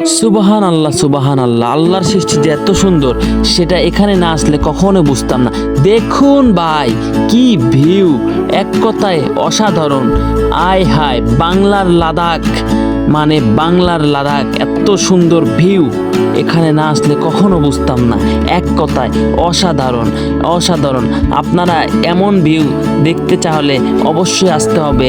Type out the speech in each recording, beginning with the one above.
সুবাহান আল্লাহ, সুবাহান আল্লাহ। আল্লাহর সৃষ্টি যে এত সুন্দর সেটা এখানে না আসলে কখনো বুঝতাম না। দেখুন ভাই, কি ভিউ, এক কথায় অসাধারণ। আয় হায়, বাংলার লাদাখ, মানে বাংলার লাদাখ, এত সুন্দর ভিউ এখানে না আসলে কখনো বুঝতাম না। এক কথায় অসাধারণ, অসাধারণ। আপনারা এমন ভিউ দেখতে চাইলে অবশ্যই আসতে হবে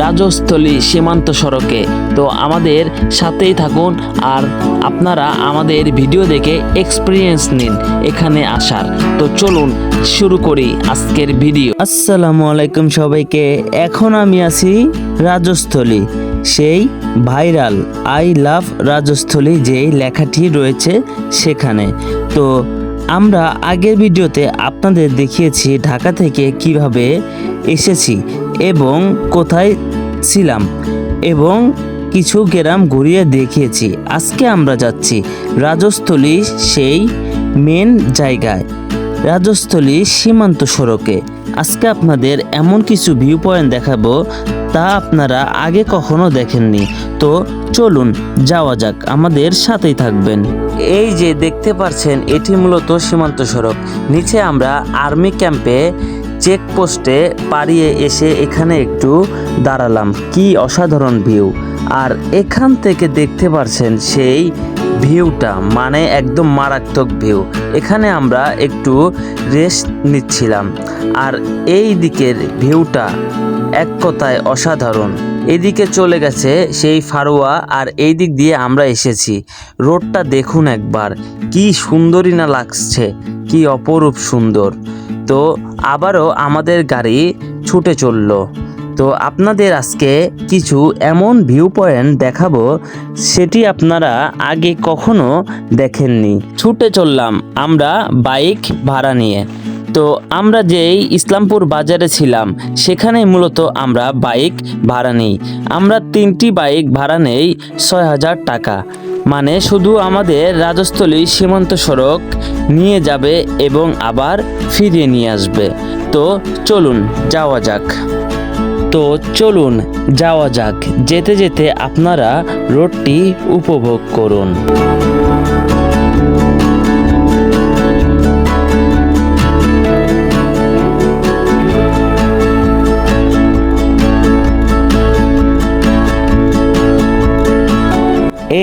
রাজস্থলী সীমান্ত সড়কে। তো আমাদের সাথেই থাকুন আর আপনারা আমাদের ভিডিও দেখে এক্সপিরিয়েন্স নিন এখানে আসার। তো চলুন শুরু করি আজকের ভিডিও। আসসালামু আলাইকুম সবাইকে। এখন আমি আছি রাজস্থলী, সেই ভাইরাল আই লাভ রাজস্থলী যেই লেখাটি রয়েছে সেখানে। তো আমরা আগের ভিডিওতে আপনাদের দেখিয়েছি ঢাকা থেকে কিভাবে এসেছি এবং কোথায় ছিলাম এবং কিছু গ্রাম ঘুরিয়ে দেখিয়েছি। আজকে আমরা যাচ্ছি রাজস্থলী সেই মেন জায়গায়, রাজস্থলী সীমান্ত সড়কে। আজকে আপনাদের এমন কিছু ভিউ পয়েন্ট দেখাবো তা আপনারা আগে কখনো দেখেননি। তো চলুন যাওয়া যাক, আমাদের সাথেই থাকবেন। এই যে দেখতে পাচ্ছেন এটি মূলত সীমান্ত সড়ক। নিচে আমরা আর্মি ক্যাম্পে চেকপোস্টে পাড়িয়ে এসে এখানে একটু দাঁড়ালাম। কি অসাধারণ ভিউ! আর এখান থেকে দেখতে পাচ্ছেন সেই ভিউটা, মানে একদম মারাত্মক ভিউ। এখানে আমরা একটু রেস্ট নিচ্ছিলাম আর এই দিকের ভিউটা এক কথায় অসাধারণ। এদিকে চলে গেছে সেই ফারুয়া আর এই দিক দিয়ে আমরা এসেছি। রোডটা দেখুন একবার, কি সুন্দরই না লাগছে, কি অপরূপ সুন্দর। তো আবারও আমাদের গাড়ি ছুটে চললো। তো আপনাদের আজকে কিছু এমন ভিউ পয়েন্ট দেখাবো সেটি আপনারা আগে কখনো দেখেননি। ছুটে চললাম আমরা বাইক ভাড়া নিয়ে। তো আমরা যেই ইসলামপুর বাজারে ছিলাম সেখানে মূলত আমরা বাইক ভাড়া নিই। আমরা 3টি বাইক ভাড়া নেই 6,000 টাকা, মানে শুধু আমাদের রাজস্থলী সীমান্ত সড়ক নিয়ে যাবে এবং আবার ফিরিয়ে নিয়ে আসবে। তো চলুন যাওয়া যাক। তো চলুন যাওয়া যাক, যেতে যেতে আপনারা রোডটি উপভোগ করুন।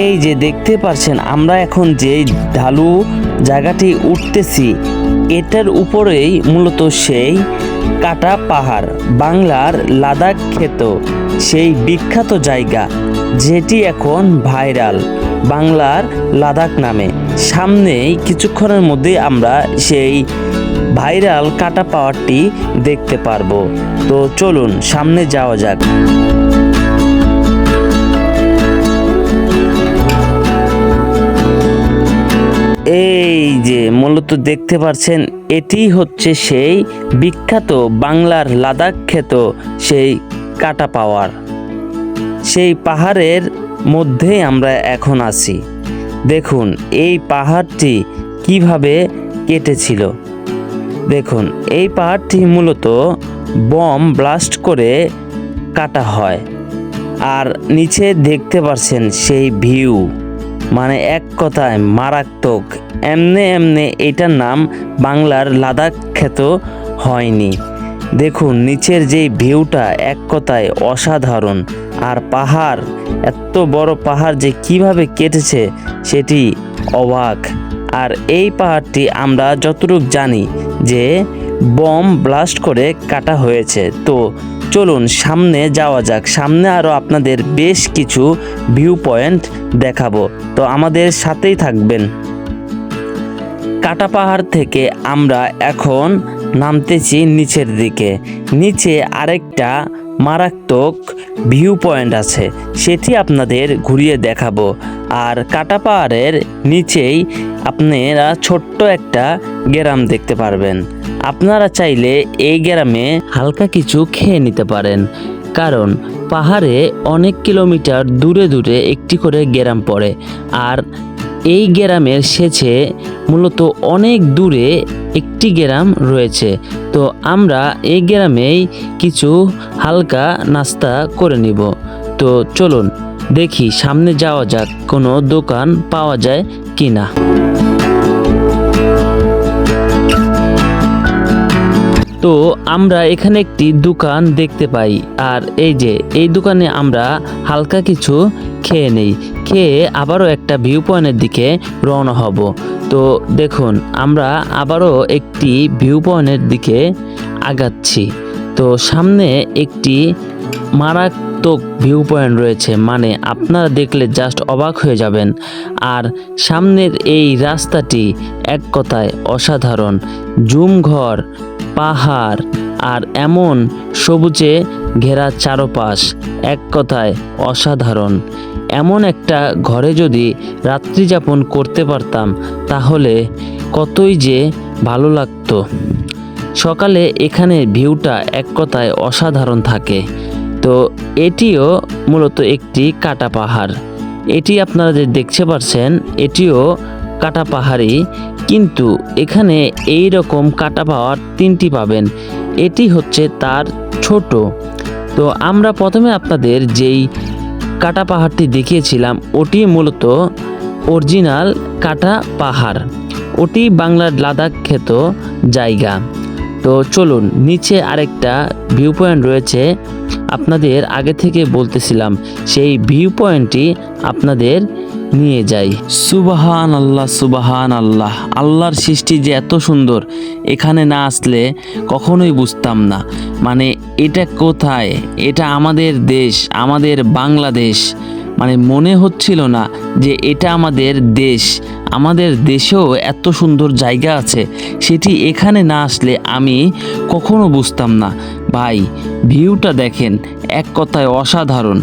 এই যে দেখতে পাচ্ছেন আমরা এখন যে ঢালু জায়গাটি উঠতেছি, এটার উপরেই মূলত সেই কাটা পাহাড়, বাংলার লাদাখ খ্যাত সেই বিখ্যাত জায়গা যেটি এখন ভাইরাল বাংলার লাদাখ নামে। সামনেই কিছুক্ষণের মধ্যে আমরা সেই ভাইরাল কাটা পাহাড়টি দেখতে পারবো। তো চলুন সামনে যাওয়া যাক। এই যে মূলত দেখতে পাচ্ছেন এটি হচ্ছে সেই বিখ্যাত বাংলার লাদাখ খ্যাত সেই কাটা পাহাড়। সেই পাহাড়ের মধ্যে আমরা এখন আছি। দেখুন এই পাহাড়টি কিভাবে কেটেছিল। দেখুন এই পাহাড়টি মূলত বম ব্লাস্ট করে কাটা হয়। আর নিচে দেখতে পাচ্ছেন সেই ভিউ, মানে এক কথায় মারাত্মক। এমনে এটার নাম বাংলার লাদাখ খ্যাত হয়নি। দেখুন নিচের যে ভিউটা এক কথায় অসাধারণ। আর পাহাড়, এত বড় পাহাড় যে কিভাবে কেটেছে সেটি অবাক। আর এই পাহাড়টি আমরা যতটুকু জানি যে বম ব্লাস্ট করে কাটা হয়েছে। তো চলুন সামনে যাওয়া যাক। সামনে আরও আপনাদের বেশ কিছু ভিউ পয়েন্ট দেখাবো, তো আমাদের সাথেই থাকবেন। কাটা পাহাড় থেকে আমরা এখন নামতেছি নিচের দিকে। নিচে আরেকটা মারাত্মক ভিউ পয়েন্ট আছে, সেটি আপনাদের ঘুরিয়ে দেখাবো। আর কাটা পাহাড়ের নিচেই আপনারা ছোট্ট একটা গ্রাম দেখতে পারবেন। আপনারা চাইলে এই গ্রামে হালকা কিছু খেয়ে নিতে পারেন, কারণ পাহাড়ে অনেক কিলোমিটার দূরে দূরে একটি করে গ্রাম পড়ে। আর এই গ্রামের শেষে মূলত অনেক দূরে একটি গ্রাম রয়েছে। তো আমরা এই গ্রামেই কিছু হালকা নাস্তা করে নিব। তো চলুন দেখি সামনে যাওয়া যাক, কোনো দোকান পাওয়া যায় কিনা। তো আমরা এখানে একটি দোকান দেখতে পাই, আর এই দোকানে আমরা হালকা কিছু খেয়ে নেই, খেয়ে আবারও একটা ভিউ পয়েন্টের দিকে রওনা হব। তো দেখুন আমরা আবারও একটি ভিউ পয়েন্টের দিকে আগাচ্ছি। তো সামনে একটি মারাত্মক ভিউ পয়েন্ট রয়েছে, মানে আপনারা দেখলে জাস্ট অবাক হয়ে যাবেন। আর সামনের এই রাস্তাটি এক কথায় অসাধারণ, জুমঘর, পাহাড় আর এমন সবুজে ঘেরা চারপাশ, এক কথায় অসাধারণ। এমন একটা ঘরে যদি রাত্রি যাপন করতে পারতাম তাহলে কতই যে ভালো লাগতো। সকালে এখানে ভিউটা এক কথায় অসাধারণ থাকে। তো এটিও মূলত একটি কাটা পাহাড়, এটি আপনারা যে দেখতে পাচ্ছেন এটিও কাটা পাহাড়ই, কিন্তু এখানে এই রকম কাটা পাহাড় 3টি পাবেন, এটি হচ্ছে তার ছোট। তো আমরা প্রথমে আপনাদের যেই কাটা পাহাড়টি দেখিয়েছিলাম ওটি মূলত অরিজিনাল কাটা পাহাড়, ওটি বাংলার লাদাখ খ্যাত জায়গা। তো চলুন, নিচে আরেকটা ভিউ পয়েন্ট রয়েছে, আপনাদের আগে থেকে বলতেছিলাম, সেই ভিউ পয়েন্টটি আপনাদের নিয়ে যাই। সুবহান আল্লাহ, সুবহান আল্লাহ, আল্লাহর সৃষ্টি যে এত সুন্দর, এখানে না আসলে কখনোই বুঝতাম না। মানে এটা কোথায়, এটা আমাদের দেশ, আমাদের বাংলাদেশ। মানে মনে হচ্ছিল না যে এটা আমাদের দেশ, আমাদের দেশেও এত সুন্দর জায়গা আছে, সেটি এখানে না আসলে আমি কখনো বুঝতাম না। ভাই ভিউটা দেখেন, এক কথায় অসাধারণ।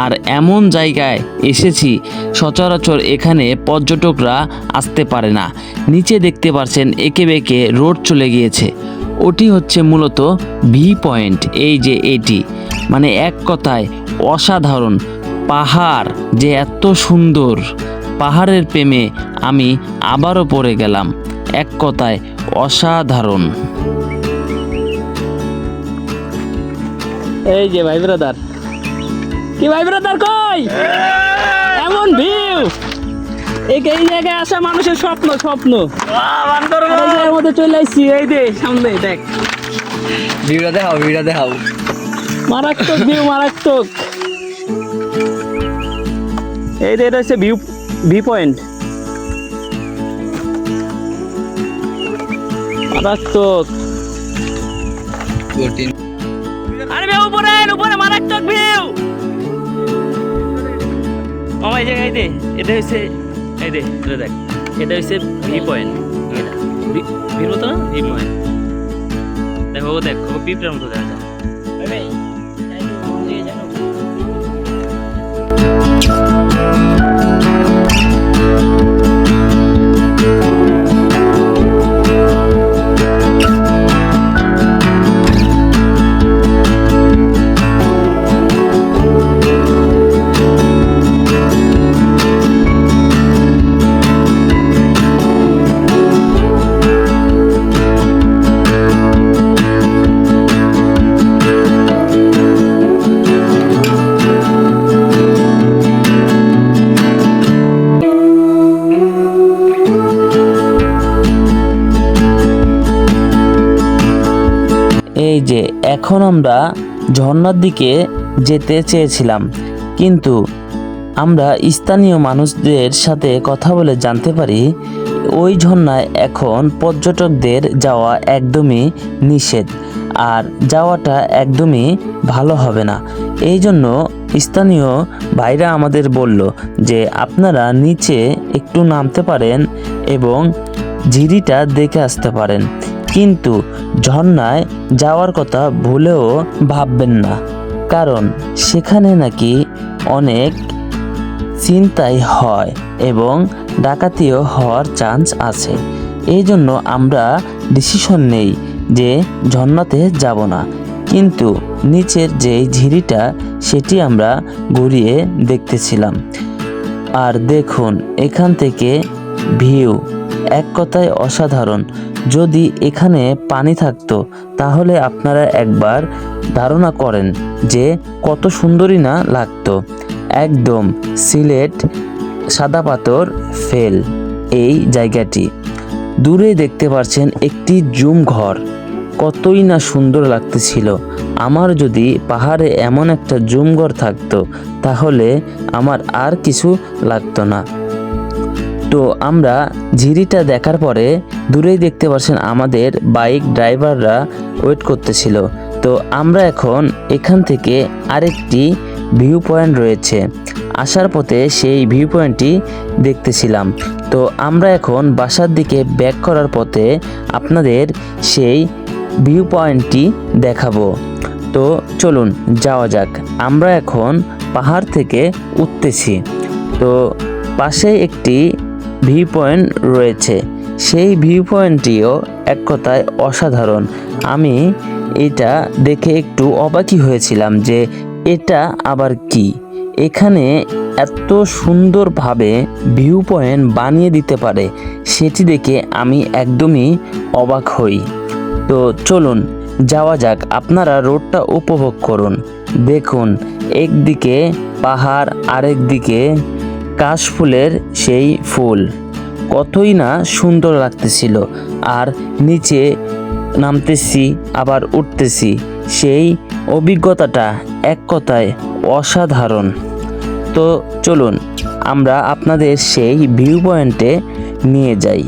আর এমন জায়গায় এসেছি সচরাচর এখানে পর্যটকরা আসতে পারে না। নিচে দেখতে পাচ্ছেন এঁকে বেঁকে রোড চলে গিয়েছে, ওটি হচ্ছে মূলত ভি পয়েন্ট। এই যে এটি, মানে এক কথায় অসাধারণ। পাহাড় যে এত সুন্দর, পাহাড়ের প্রেমে আমি আবারও পড়ে গেলাম, এক কথায় অসাধারণ। এই যে ভাই ব্রাদার, কি ভাই ব্রাদার কই, এমন ভিউ, এই জায়গায় আসা মানুষের স্বপ্ন, স্বপ্ন। এর মধ্যে চলে আসছি, এই যে সামনে দেখ, ভিউটা দেখাও, ভিউটা দেখাও, মারাত্মক ভিউ, মারাত্মক। এই যে এটা হচ্ছে ভি পয়েন্ট, মারাত্মক। আরে ভাই উপরে, উপরে মারাত্মক ভিউ। ও এই জায়গায় দে, এটা হচ্ছে, এই দে এটা দেখ, এটা হচ্ছে ভি পয়েন্ট। এটা ভির মতো না, ভি পয়েন্ট। দেখো দেখ, পিঁপড়ার মতো দেখা যায়। এই যে এখন আমরা ঝর্ণার দিকে যেতে চেয়েছিলাম, কিন্তু আমরা স্থানীয় মানুষদের সাথে কথা বলে জানতে পারি ওই ঝর্ণায় এখন পর্যটকদের যাওয়া একদমই নিষেধ, আর যাওয়াটা একদমই ভালো হবে না। এই জন্য স্থানীয় ভাইরা আমাদের বলল যে আপনারা নিচে একটু নামতে পারেন এবং ঝিরিটা দেখে আসতে পারেন, কিন্তু ঝর্ণায় যাওয়ার কথা ভুলেও ভাববেন না, কারণ সেখানে নাকি অনেক ছিনতাই হয় এবং ডাকাতিও হওয়ার চান্স আছে। এই জন্য আমরা ডিসিশন নেই যে ঝর্ণাতে যাব না, কিন্তু নিচের যে ঝিরিটা সেটি আমরা ঘুরিয়ে দেখতেছিলাম। আর দেখুন এখান থেকে ভিউ এক কথায় অসাধারণ। যদি এখানে পানি থাকতো তাহলে আপনারা একবার ধারণা করেন যে কত সুন্দরই না লাগতো। একদম সিলেট সাদা পাথর ফেল এই জায়গাটি। দূরে দেখতে পাচ্ছেন একটি জুম ঘর, কতই না সুন্দর লাগতেছিল। আমার যদি পাহাড়ে এমন একটা জুম ঘর থাকতো তাহলে আমার আর কিছু লাগতো না। তো আমরা ঝিরিটা দেখার পরে দূরেই দেখতে পাচ্ছেন আমাদের বাইক ড্রাইভাররা ওয়েট করতেছিল। তো আমরা এখন এখান থেকে আরেকটি ভিউ পয়েন্ট রয়েছে, আসার পথে সেই ভিউ পয়েন্টটি দেখতেছিলাম। তো আমরা এখন বাসার দিকে ব্যাক করার পথে আপনাদের সেই ভিউ পয়েন্টটি দেখাবো। তো চলুন যাওয়া যাক। আমরা এখন পাহাড় থেকে উঠতেছি। তো পাশে একটি ভিউ পয়েন্ট রয়েছে, সেই ভিউ পয়েন্টটিও এক কথায় অসাধারণ। আমি এটা দেখে একটু অবাকই হয়েছিলাম যে এটা আবার কি, এখানে এত সুন্দরভাবে ভিউ পয়েন্ট বানিয়ে দিতে পারে, সেটি দেখে আমি একদমই অবাক হই। তো চলুন যাওয়া যাক, আপনারা রোডটা উপভোগ করুন। দেখুন একদিকে পাহাড়, আরেক দিকে কাশফুলের সেই ফুল, কতই না সুন্দর লাগতেছিল। আর নিচে নামতেছি আবার উঠতেছি, সেই অভিজ্ঞতাটা এক কথায় অসাধারণ। তো চলুন আমরা আপনাদের সেই ভিউ পয়েন্টে নিয়ে যাই।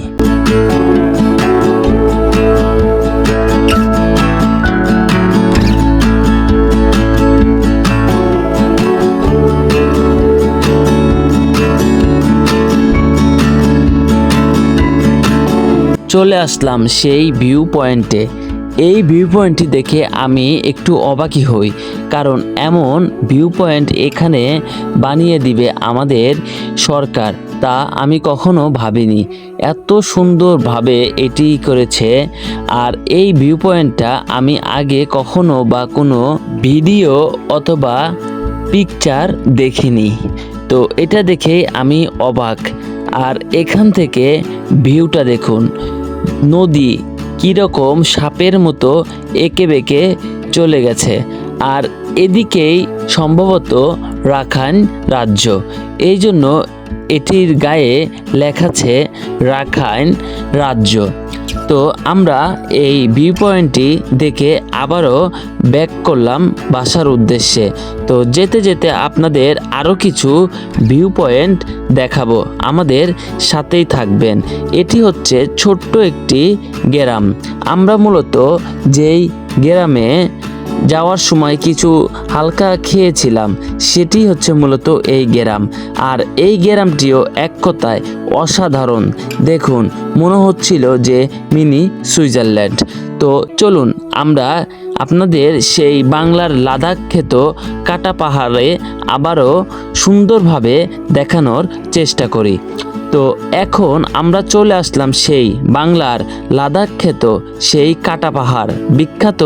চলে আসলাম সেই ভিউ পয়েন্টে। এই ভিউ পয়েন্টটি দেখে আমি একটু অবাকই হই, কারণ এমন ভিউ পয়েন্ট এখানে বানিয়ে দিবে আমাদের সরকার, তা আমি কখনো ভাবিনি। এত সুন্দরভাবে এটি করেছে। আর এই ভিউ পয়েন্টটা আমি আগে কখনো বা কোনো ভিডিও অথবা পিকচার দেখিনি। তো এটা দেখে আমি অবাক। আর এখান থেকে ভিউটা দেখুন, নদী কীরকম সাপের মতো এঁকে বেঁকে চলে গেছে। আর এদিকেই সম্ভবত রাখাইন রাজ্য, এই জন্য এটির গায়ে লেখা আছে রাখাইন রাজ্য। তো আমরা এই ভিউ পয়েন্টটি দেখে আবারও ব্যাক করলাম বাসার উদ্দেশ্যে। তো যেতে যেতে আপনাদের আরও কিছু ভিউ পয়েন্ট দেখাবো, আমাদের সাথেই থাকবেন। এটি হচ্ছে ছোট্ট একটি গ্রাম। আমরা মূলত যেই গ্রামে যাওয়ার সময় কিছু হালকা খেয়েছিলাম, সেটি হচ্ছে মূলত এই গ্রাম। আর এই গ্রামটিও এক কথায় অসাধারণ। দেখুন মনে হচ্ছিল যে মিনি সুইজারল্যান্ড। তো চলুন আমরা আপনাদের সেই বাংলার লাদাখ খ্যাত কাটা পাহাড়ে আবারও সুন্দরভাবে দেখানোর চেষ্টা করি। তো এখন আমরা চলে আসলাম সেই বাংলার লাদাখ খ্যাত সেই কাটা পাহাড়, বিখ্যাত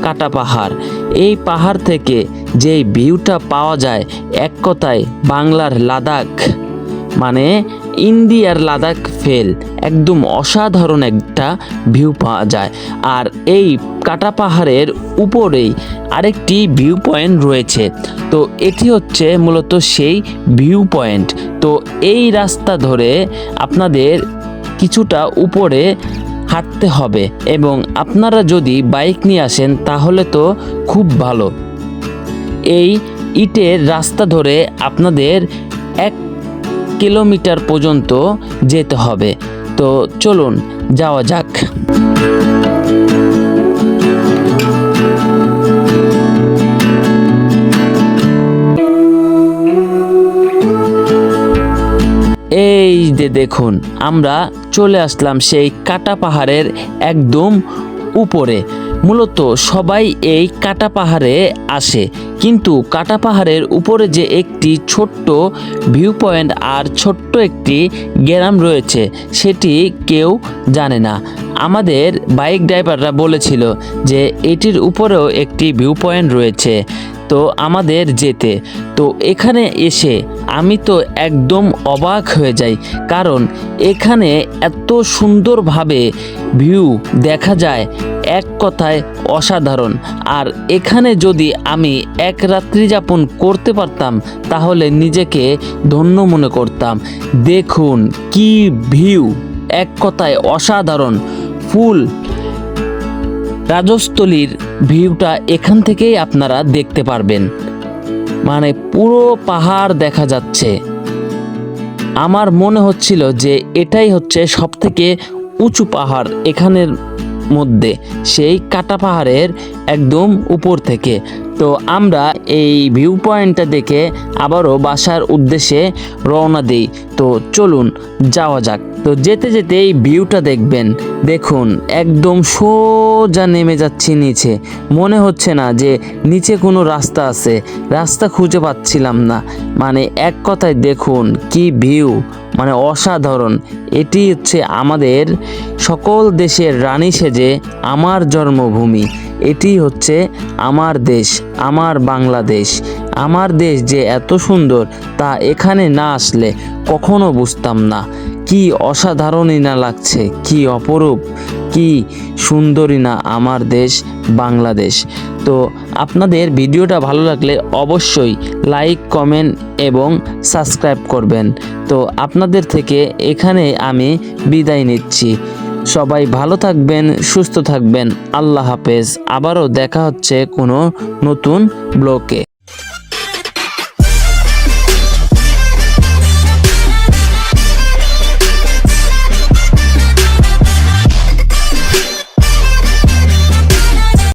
কাটা পাহাড়। এই পাহাড় থেকে যেই ভিউটা পাওয়া যায়, এক কথায় বাংলার লাদাখ মানে ইন্ডিয়ার লাদাখ ফেল, একদম অসাধারণ একটা ভিউ পাওয়া যায়। আর এই কাটা পাহাড়ের উপরেই আরেকটি ভিউ পয়েন্ট রয়েছে। তো এটি হচ্ছে মূলত সেই ভিউ পয়েন্ট। তো এই রাস্তা ধরে আপনাদের কিছুটা উপরে হাঁটতে হবে, এবং আপনারা যদি বাইক নিয়ে আসেন তাহলে তো খুব ভালো। এই ইটের রাস্তা ধরে আপনাদের 1 কিলোমিটার পর্যন্ত যেতে হবে। তো চলুন যাওয়া যাক। এই যে দেখুন আমরা চলে আসলাম সেই কাটা পাহাড়ের একদম উপরে। মূলত সবাই এই কাটা পাহাড়ে আসে, কিন্তু কাটা পাহাড়ের উপরে যে একটি ছোট্ট ভিউ পয়েন্ট আর ছোট্ট একটি গ্রাম রয়েছে সেটি কেউ জানে না। আমাদের বাইক ড্রাইভাররা বলেছিল যে এটির উপরেও একটি ভিউ পয়েন্ট রয়েছে, তো আমাদের যেতে। তো এখানে এসে আমি তো একদম অবাক হয়ে যাই, কারণ এখানে এত সুন্দরভাবে ভিউ দেখা যায়, এক কথায় অসাধারণ। আর এখানে যদি আমি এক রাত্রি যাপন করতে পারতাম তাহলে নিজেকে ধন্য মনে করতাম। দেখুন কি ভিউ, এক কথায় অসাধারণ। ফুল রাজস্থলীর ভিউটা এখান থেকেই আপনারা দেখতে পারবেন, মানে পুরো পাহাড় দেখা যাচ্ছে। আমার মনে হচ্ছিল যে এটাই হচ্ছে সবথেকে উঁচু পাহাড় এখানের মধ্যে, সেই কাটা পাহাড়ের একদম উপর থেকে। তো আমরা এই ভিউ পয়েন্টটা দেখে আবারও বাসার উদ্দেশ্যে রওনা দিই। তো চলুন যাওয়া যাক। তো যেতে যেতে এই ভিউটা দেখবেন, দেখুন একদম সোজা নেমে যাচ্ছি নিচে। মনে হচ্ছে না যে নিচে কোনো রাস্তা আছে, রাস্তা খুঁজে পাচ্ছিলাম না। মানে এক কথায় দেখুন কি ভিউ, মানে অসাধারণ। এটি হচ্ছে আমাদের সকল দেশের রানী সেজে আমার জন্মভূমি। এটি হচ্ছে আমার দেশ, আমার বাংলাদেশ। আমার দেশ যে এত সুন্দর তা এখানে না আসলে কখনো বুঝতাম না। কি অসাধারণই না লাগছে, কি অপরূপ, কি সুন্দরই না আমার দেশ বাংলাদেশ। তো আপনাদের ভিডিওটা ভালো লাগলে অবশ্যই লাইক, কমেন্ট এবং সাবস্ক্রাইব করবেন। তো আপনাদের থেকে এখানে আমি বিদায় নিচ্ছি। সবাই ভালো থাকবেন, সুস্থ থাকবেন। আল্লাহ হাফেজ। আবারও দেখা হচ্ছে কোনো নতুন ব্লগে।